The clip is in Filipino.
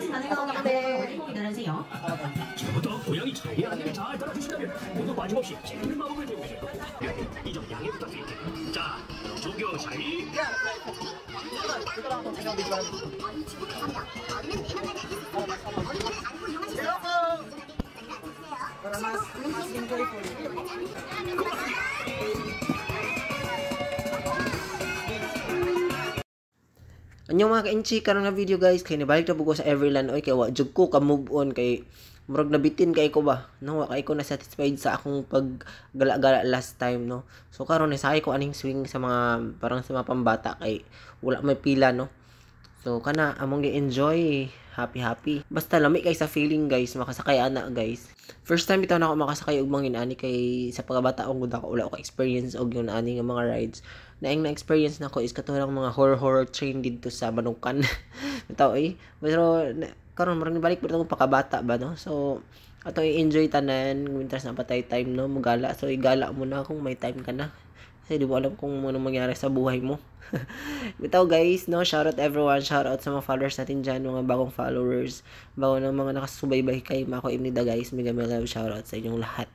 하신 가능한 가운데 행복이 되세요. 지금부터 고양이 차이에 안내를 잘 따라주신다면 모두 빠짐없이 재밌는 마법을 배우게 될 겁니다. 이 점 양해 부탁드릴게요. 자, 조경 차이. Anyong mga ka-inchi, karon nga video guys, kay nibalik na bugo sa Everland, oy, kay wa jud ko ka move on, kay murag nabitin kay ko ba, no, kay ko na satisfied sa akong paggala-gala last time, no. So karon isakay ko aning swing sa mga parang sa mga pambata kay wala may pila, no. So kana among gi-enjoy, happy. Basta lami kay sa feeling guys, makasakay ana guys. First time bitaw na ako makasakay og mangin ani kay sa pagkabata akong gud ako wala ko experience og yun ani nga mga rides. Naing na experience nako is katulang mga horror train dito sa Banukan. Bitaw pero karon marang balik pud akong pakabata ba no. So ato i-enjoy tanan, winters na patay time no, mugala. So igala mo na kung may time ka na. Kasi di mo alam kung ano mangyari sa buhay mo. Bitaw guys, no, shout out everyone, shout out sa mga followers natin dyan, mga bagong followers, bago ng mga nakasubaybay kay Mako Imnida guys, mega love shout out sa inyong lahat.